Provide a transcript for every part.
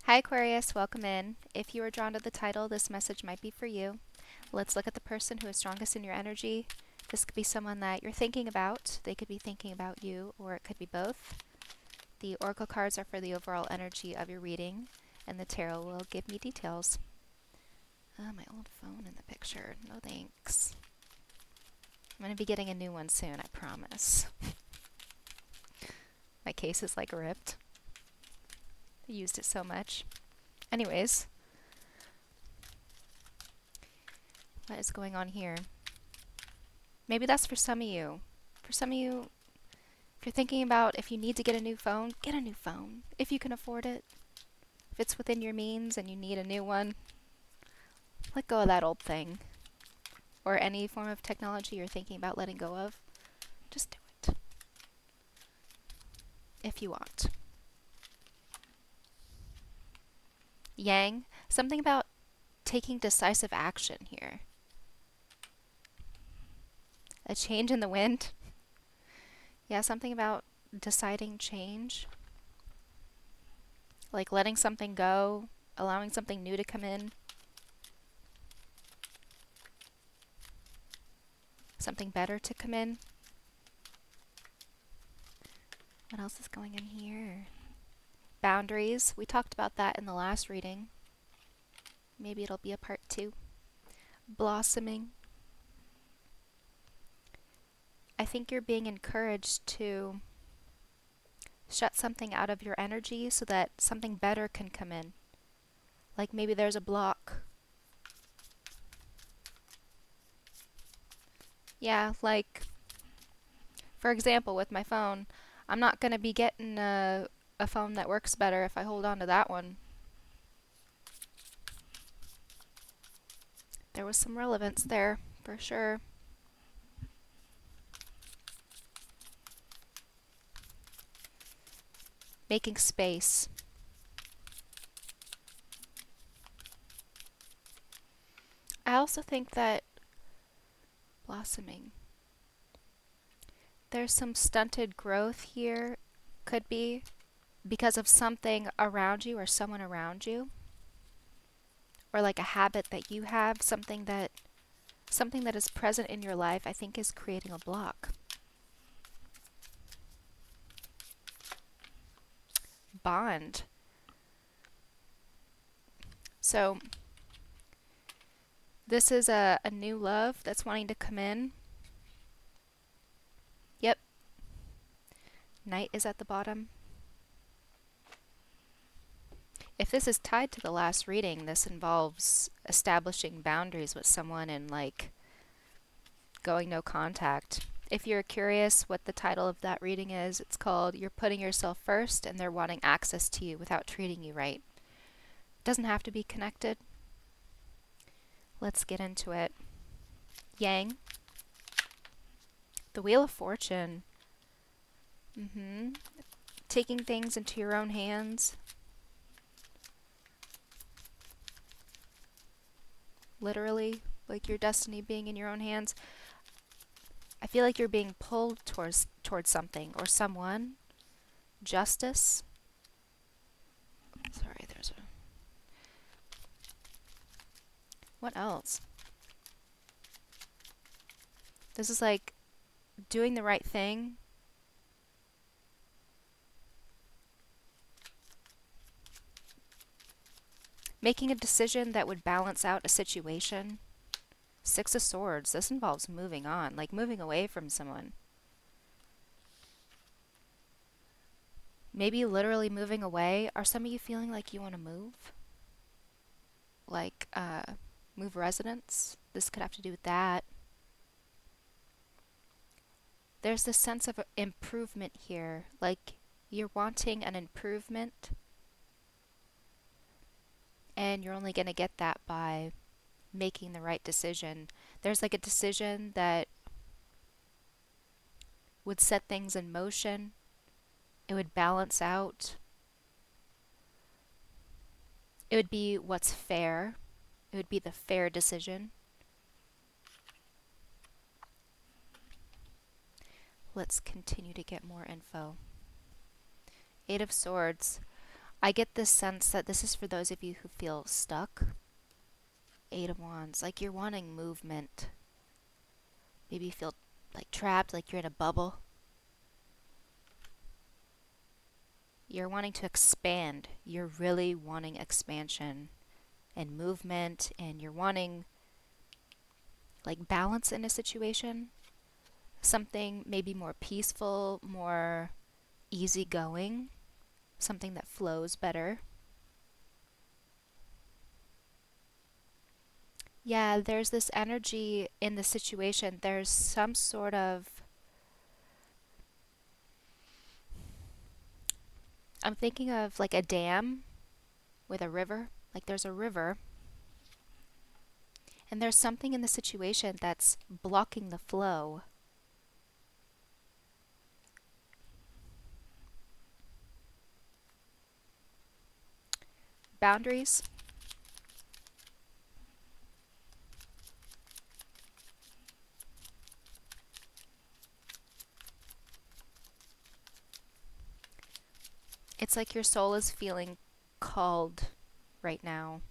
Hi Aquarius, welcome in. If you are drawn to the title, this message might be for you. Let's look at the person who is strongest in your energy. This could be someone that you're thinking about. They could be thinking about you, or it could be both. The oracle cards are for the overall energy of your reading, and the tarot will give me details. My old phone in the picture. No thanks. I'm going to be getting a new one soon, I promise. My case is like ripped. I used it so much. Anyways, what is going on here? Maybe that's for some of you. For some of you, if you're thinking about if you need to get a new phone, get a new phone if you can afford it. If it's within your means and you need a new one, let go of that old thing. Or any form of technology you're thinking about letting go of, just do it. If you want. Yang, something about taking decisive action here. A change in the wind. Yeah, something about deciding change. Like letting something go, allowing something new to come in. Something better to come in. What else is going on here? Boundaries. We talked about that in the last reading. Maybe it'll be a part 2. Blossoming. I think you're being encouraged to shut something out of your energy so that something better can come in. Like maybe there's a block. Yeah, like, for example, with my phone, I'm not going to be getting a phone that works better if I hold on to that one. There was some relevance there, for sure. Making space. I also think that blossoming. There's some stunted growth here, could be because of something around you or someone around you, or like a habit that you have, something that is present in your life, I think is creating a block. Bond. So this is a new love that's wanting to come in. Yep. Knight is at the bottom. If this is tied to the last reading, this involves establishing boundaries with someone and like going no contact. If you're curious what the title of that reading is, it's called You're Putting Yourself First and They're Wanting Access to You Without Treating You Right. It doesn't have to be connected. Let's get into it. Yang. The Wheel of Fortune. Taking things into your own hands. Literally, like your destiny being in your own hands. I feel like you're being pulled towards something or someone. Justice. Sorry, there's a... What else? This is like doing the right thing. Making a decision that would balance out a situation. 6 of Swords. This involves moving on, like moving away from someone. Maybe literally moving away. Are some of you feeling like you want to move? Like, move residence? This could have to do with that. There's this sense of improvement here. Like, you're wanting an improvement, and you're only going to get that by making the right decision. There's like a decision that would set things in motion. It would balance out. It would be what's fair. It would be the fair decision. Let's continue to get more info. 8 of Swords. I get this sense that this is for those of you who feel stuck. Eight of Wands, like you're wanting movement. Maybe you feel like trapped, like you're in a bubble. You're wanting to expand. You're really wanting expansion and movement, and you're wanting like balance in a situation. Something maybe more peaceful, more easygoing, something that flows better. Yeah, there's this energy in the situation. There's some sort of, I'm thinking of like a dam with a river. Like there's a river, and there's something in the situation that's blocking the flow. Boundaries. It's like your soul is feeling called right now.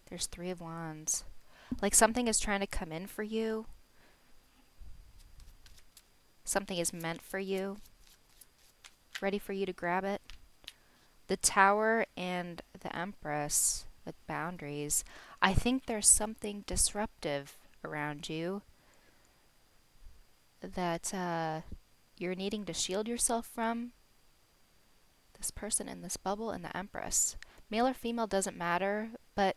There's Three of Wands. Like something is trying to come in for you. Something is meant for you. Ready for you to grab it. The Tower and the Empress with boundaries. I think there's something disruptive around you that you're needing to shield yourself from. This person in this bubble and the Empress. Male or female doesn't matter, but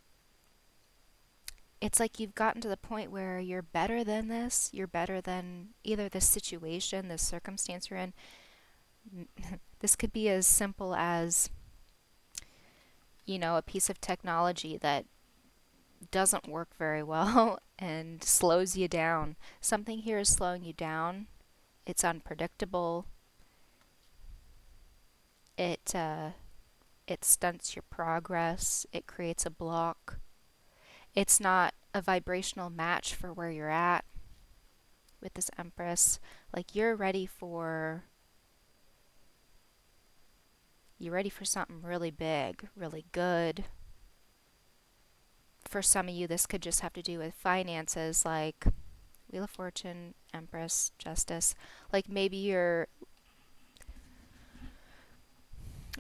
it's like you've gotten to the point where you're better than this. You're better than either this situation, this circumstance you're in. This could be as simple as, you know, a piece of technology that doesn't work very well and slows you down. Something here is slowing you down. It's unpredictable. It stunts your progress. It creates a block. It's not a vibrational match for where you're at with this Empress. Like you're ready for something really big, really good. For some of you, this could just have to do with finances, like Wheel of Fortune, Empress, Justice. Like maybe you're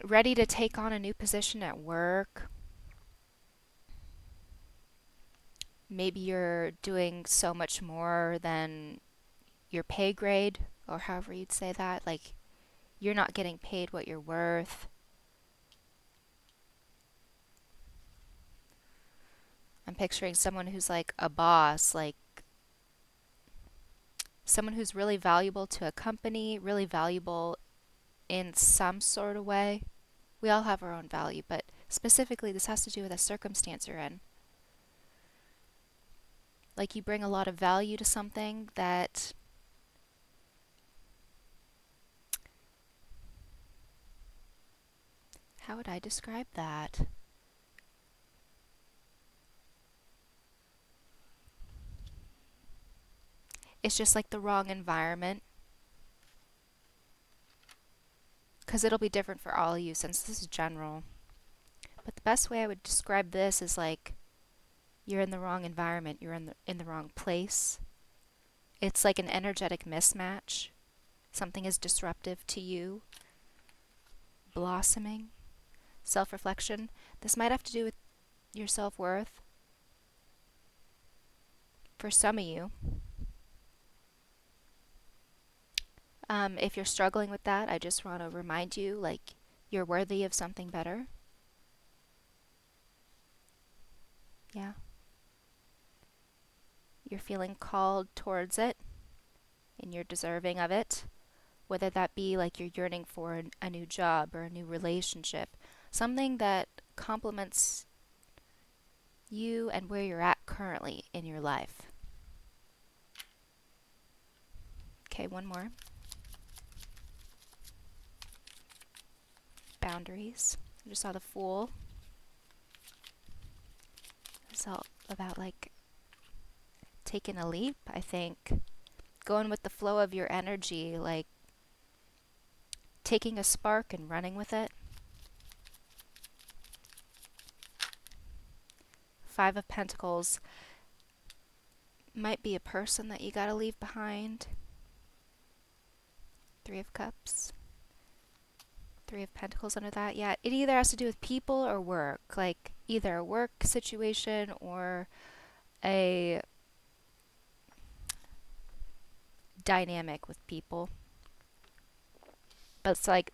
ready to take on a new position at work. Maybe you're doing so much more than your pay grade, or however you'd say that. Like you're not getting paid what you're worth. I'm picturing someone who's like a boss, like someone who's really valuable to a company, really valuable in some sort of way. We all have our own value, but specifically this has to do with a circumstance you're in. Like you bring a lot of value to something that how would I describe that? It's just like the wrong environment, because it'll be different for all of you since this is general. But the best way I would describe this is like you're in the wrong environment, you're in the wrong place. It's like an energetic mismatch. Something is disruptive to you. Blossoming, self-reflection. This might have to do with your self-worth for some of you. If you're struggling with that, I just want to remind you, like, you're worthy of something better. Yeah. You're feeling called towards it, and you're deserving of it. Whether that be like you're yearning for a new job or a new relationship, something that complements you and where you're at currently in your life. Okay, one more. Boundaries. I just saw the Fool. It's all about like taking a leap, I think. Going with the flow of your energy, like taking a spark and running with it. Five of Pentacles might be a person that you gotta leave behind. Three of Cups. Three of Pentacles under that. Yeah, it either has to do with people or work. Like either a work situation or a dynamic with people. But it's like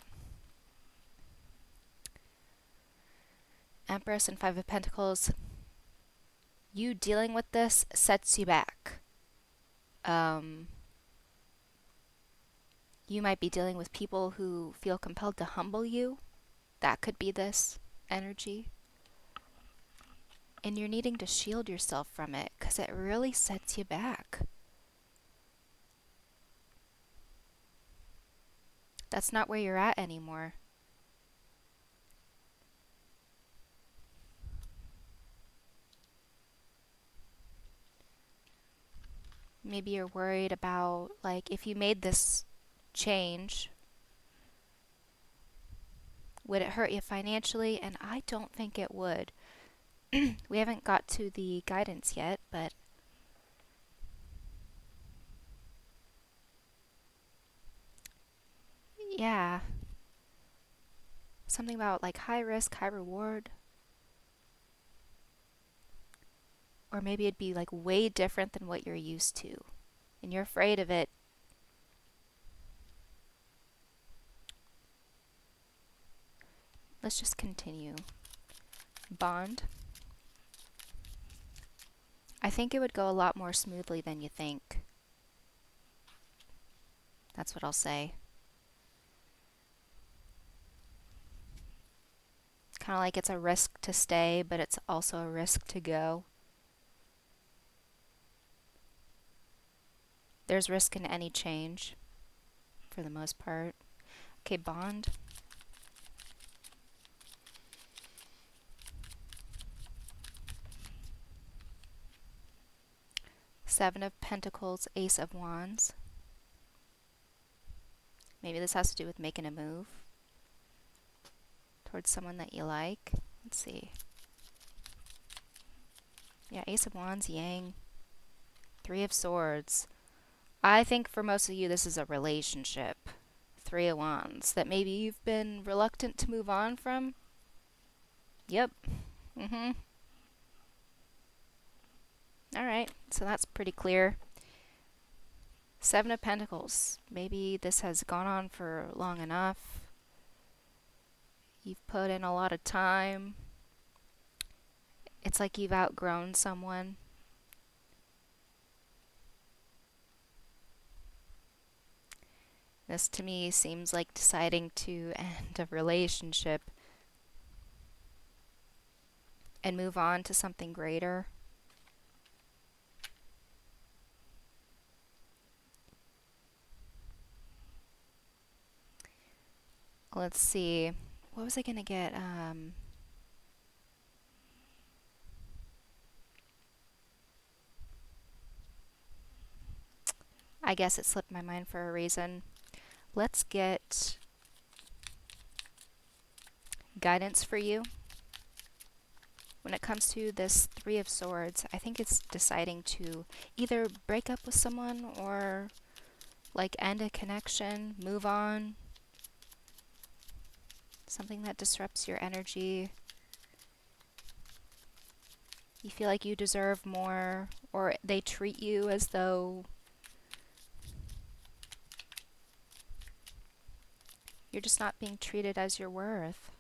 Empress and Five of Pentacles. You dealing with this sets you back. You might be dealing with people who feel compelled to humble you. That could be this energy. And you're needing to shield yourself from it because it really sets you back. That's not where you're at anymore. Maybe you're worried about, like, if you made this change, would it hurt you financially? And I don't think it would. We haven't got to the guidance yet, but yeah. Something about like high risk, high reward. Or maybe it'd be like way different than what you're used to. And you're afraid of it. Let's just continue. Bond. I think it would go a lot more smoothly than you think. That's what I'll say. Kind of like it's a risk to stay, but it's also a risk to go. There's risk in any change, for the most part. Okay, Bond. Seven of Pentacles, Ace of Wands. Maybe this has to do with making a move towards someone that you like. Let's see. Yeah, Ace of Wands, Yang. Three of Swords. I think for most of you this is a relationship. Three of Wands that maybe you've been reluctant to move on from. Yep. Alright, so that's pretty clear. Seven of Pentacles. Maybe this has gone on for long enough. You've put in a lot of time. It's like you've outgrown someone. This to me seems like deciding to end a relationship and move on to something greater. Let's see. What was I going to get? I guess it slipped my mind for a reason. Let's get guidance for you. When it comes to this Three of Swords, I think it's deciding to either break up with someone or like end a connection, move on. Something that disrupts your energy. You feel like you deserve more, or they treat you as though you're just not being treated as you're worth.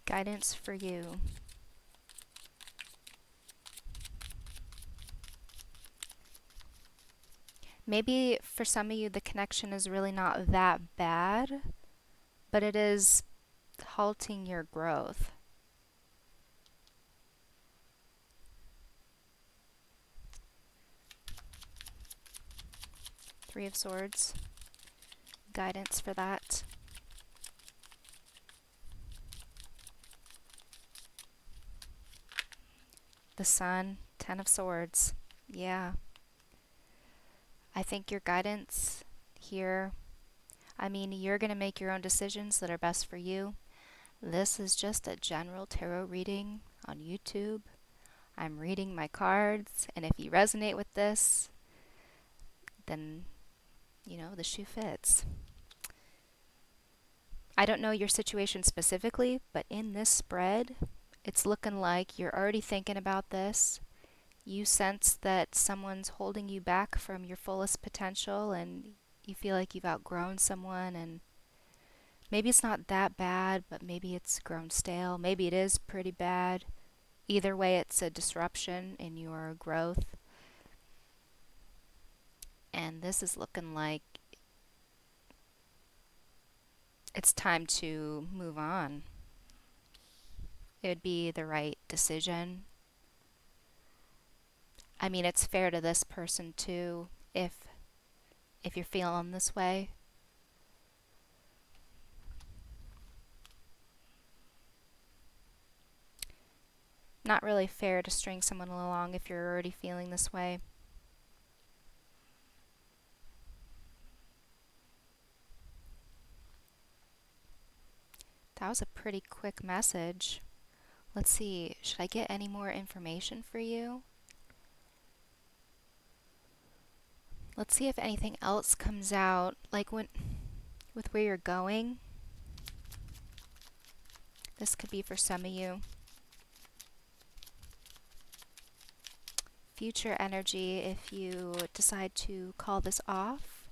Guidance for you. Maybe for some of you the connection is really not that bad, but it is halting your growth. Three of Swords. Guidance for that. The Sun. Ten of Swords. Yeah. I think your guidance here, I mean, you're going to make your own decisions that are best for you. This is just a general tarot reading on YouTube. I'm reading my cards, and if you resonate with this, then, the shoe fits. I don't know your situation specifically, but in this spread, it's looking like you're already thinking about this. You sense that someone's holding you back from your fullest potential, and you feel like you've outgrown someone, and maybe it's not that bad, but maybe it's grown stale. Maybe it is pretty bad. Either way, it's a disruption in your growth. And this is looking like it's time to move on. It would be the right decision. I mean, it's fair to this person too, if you're feeling this way. Not really fair to string someone along if you're already feeling this way. That was a pretty quick message. Let's see, should I get any more information for you? Let's see if anything else comes out, like with where you're going. This could be for some of you. Future energy, if you decide to call this off.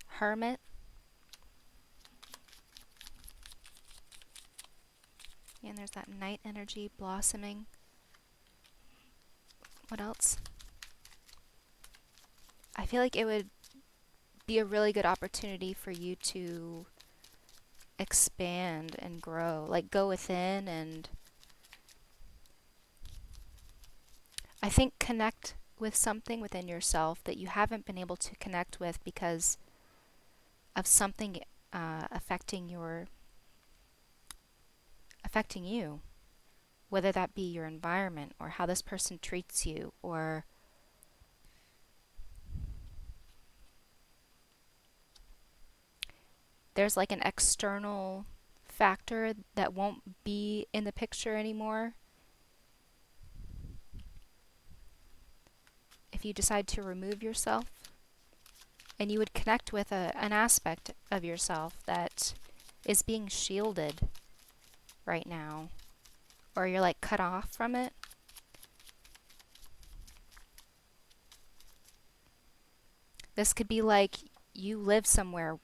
Hermit. And there's that night energy blossoming. What else? I feel like it would be a really good opportunity for you to expand and grow, like go within, and I think connect with something within yourself that you haven't been able to connect with because of something affecting you, whether that be your environment or how this person treats you, or there's like an external factor that won't be in the picture anymore. If you decide to remove yourself, and you would connect with an aspect of yourself that is being shielded right now, or you're like cut off from it. This could be like you live somewhere,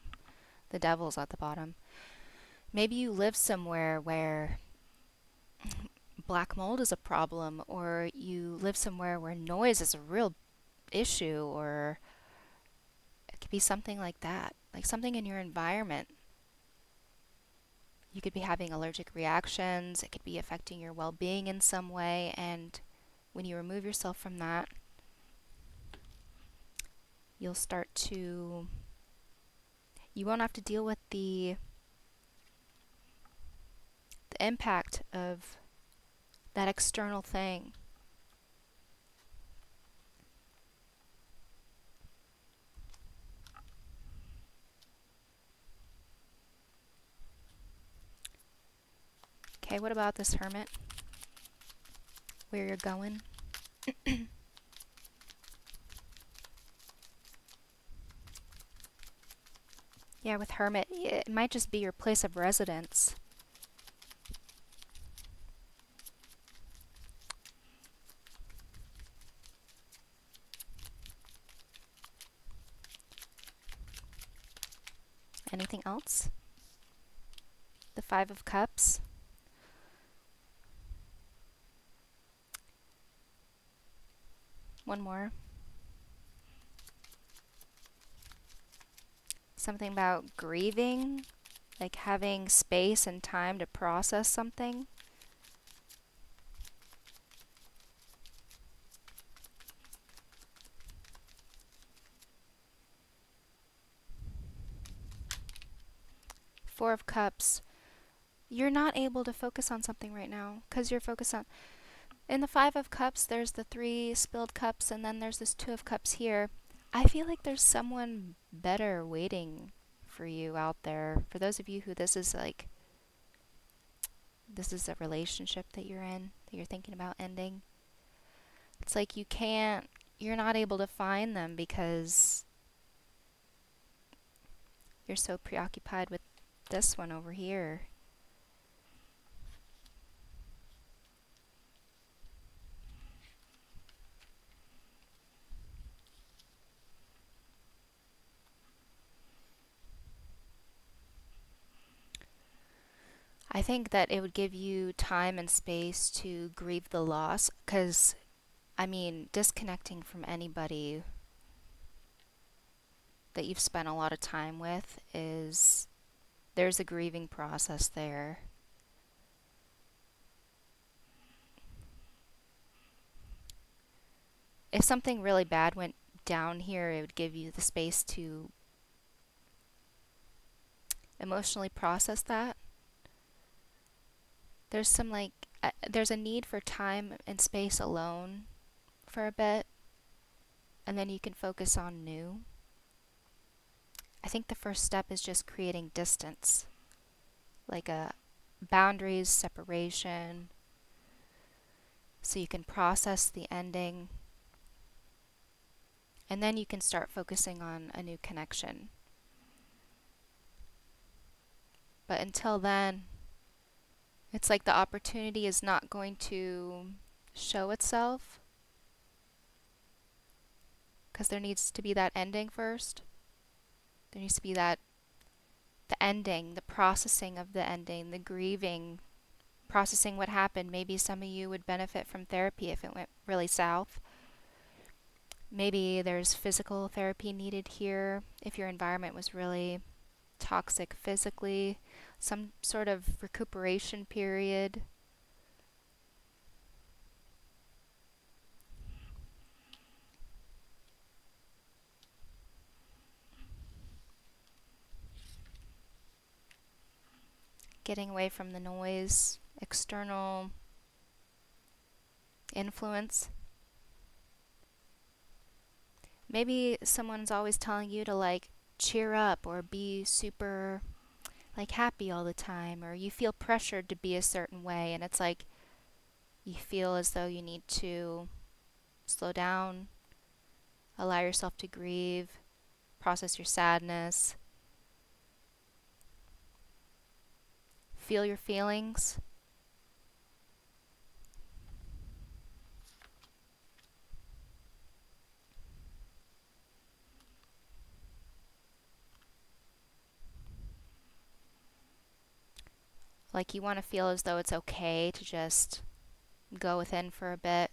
the devil's at the bottom. Maybe you live somewhere where black mold is a problem, or you live somewhere where noise is a real issue, or it could be something like that, like something in your environment. You could be having allergic reactions, it could be affecting your well-being in some way, and when you remove yourself from that, you won't have to deal with the impact of that external thing. Okay, what about this Hermit? Where you're going? Yeah, with Hermit, it might just be your place of residence. Anything else? The Five of Cups. One more. Something about grieving, like having space and time to process something. Four of Cups. You're not able to focus on something right now because you're focused on... In the Five of Cups, there's the three spilled cups, and then there's this Two of Cups here. I feel like there's someone better waiting for you out there. For those of you who this is like, this is a relationship that you're in, that you're thinking about ending, it's like you're not able to find them because you're so preoccupied with this one over here. I think that it would give you time and space to grieve the loss, because, I mean, disconnecting from anybody that you've spent a lot of time with there's a grieving process there. If something really bad went down here, it would give you the space to emotionally process that. There's some there's a need for time and space alone for a bit, and then you can focus on new. I think the first step is just creating distance, like a boundaries, separation, so you can process the ending, and then you can start focusing on a new connection. But until then, it's like the opportunity is not going to show itself, because there needs to be that ending first. There needs to be the ending, the processing of the ending, the grieving, processing what happened. Maybe some of you would benefit from therapy if it went really south. Maybe there's physical therapy needed here if your environment was really toxic physically, some sort of recuperation period. Getting away from the noise, external influence. Maybe someone's always telling you to like cheer up or be super like happy all the time, or you feel pressured to be a certain way, and it's like you feel as though you need to slow down, allow yourself to grieve, process your sadness, feel your feelings. Like you want to feel as though it's okay to just go within for a bit.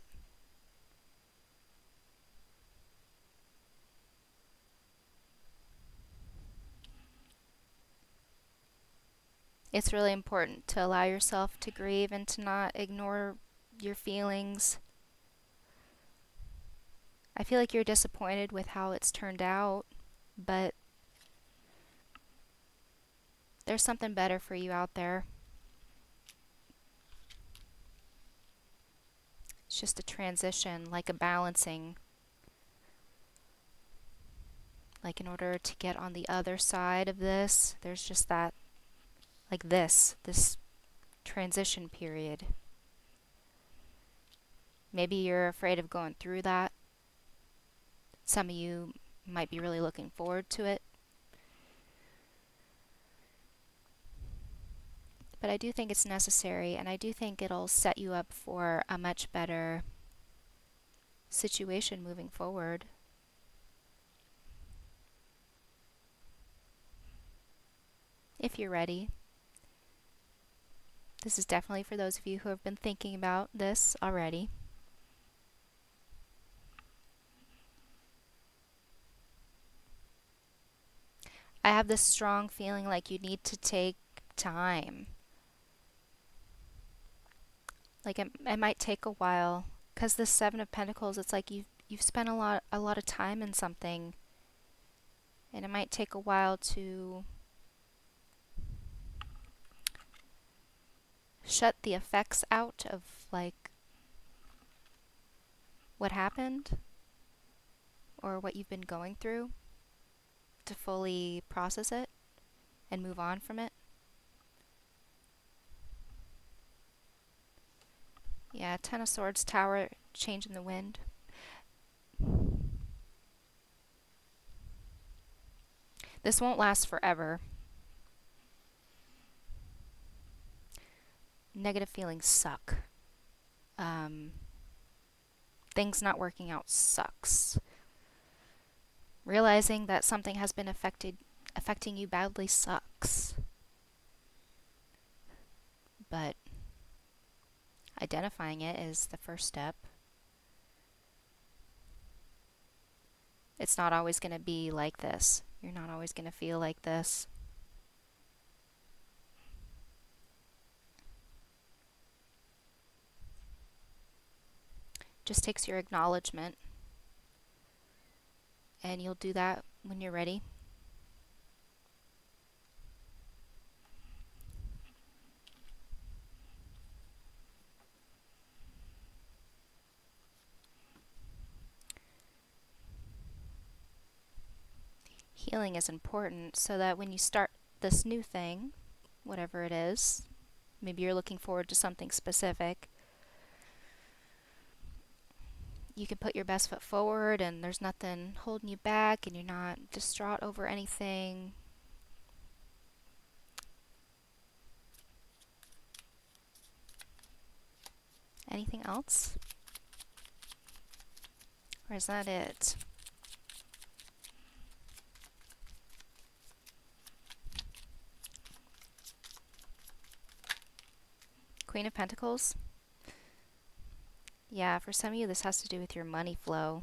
It's really important to allow yourself to grieve and to not ignore your feelings. I feel like you're disappointed with how it's turned out, but there's something better for you out there. It's just a transition, like a balancing. Like in order to get on the other side of this, there's just that, like this transition period. Maybe you're afraid of going through that. Some of you might be really looking forward to it. But I do think it's necessary, and I do think it'll set you up for a much better situation moving forward. If you're ready. This is definitely for those of you who have been thinking about this already. I have this strong feeling like you need to take time. Like it might take a while, because the Seven of Pentacles, it's like you've spent a lot of time in something, and it might take a while to shut the effects out of like what happened or what you've been going through, to fully process it. and move on from it. Yeah, Ten of Swords, Tower, change in the wind. This won't last forever. Negative feelings suck. Things not working out sucks. Realizing that something has been affecting you badly sucks. But identifying it is the first step. It's not always going to be like this. You're not always going to feel like this. Just takes your acknowledgement, and you'll do that when you're ready. Healing is important so that when you start this new thing, whatever it is, maybe you're looking forward to something specific, you can put your best foot forward and there's nothing holding you back and you're not distraught over anything. Anything else? Or is that it? Queen of Pentacles? Yeah, for some of you this has to do with your money flow.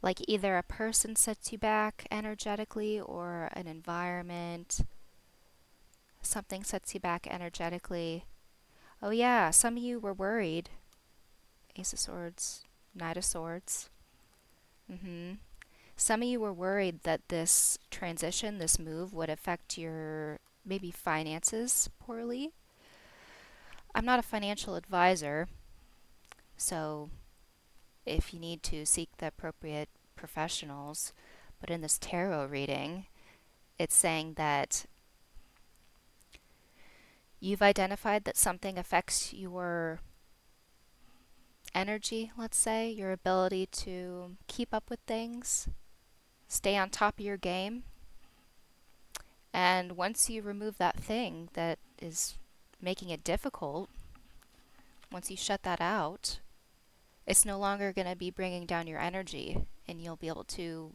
Like either a person sets you back energetically or an environment. Something sets you back energetically. Oh yeah, some of you were worried. Ace of Swords, Knight of Swords. Some of you were worried that this transition, this move, would affect your maybe finances poorly. I'm not a financial advisor, so if you need to, seek the appropriate professionals. But in this tarot reading, it's saying that you've identified that something affects your energy, let's say, your ability to keep up with things, stay on top of your game. And once you remove that thing that is making it difficult, once you shut that out, it's no longer going to be bringing down your energy and you'll be able to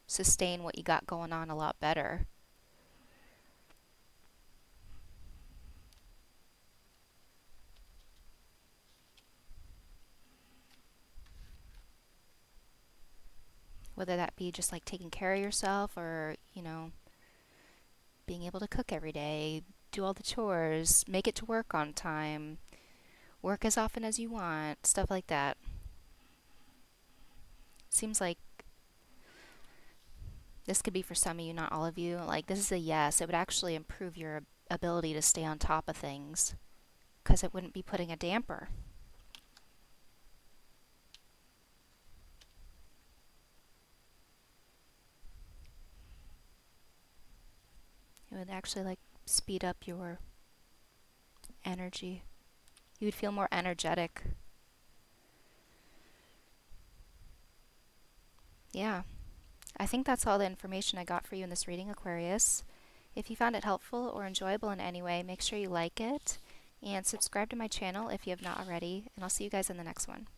sustain what you got going on a lot better. Whether that be just like taking care of yourself or, being able to cook every day, do all the chores, make it to work on time, work as often as you want, stuff like that. Seems like this could be for some of you, not all of you. Like, this is a yes. It would actually improve your ability to stay on top of things because it wouldn't be putting a damper. It would actually like speed up your energy. You would feel more energetic. Yeah. I think that's all the information I got for you in this reading, Aquarius. If you found it helpful or enjoyable in any way, make sure you like it and subscribe to my channel if you have not already, and I'll see you guys in the next one.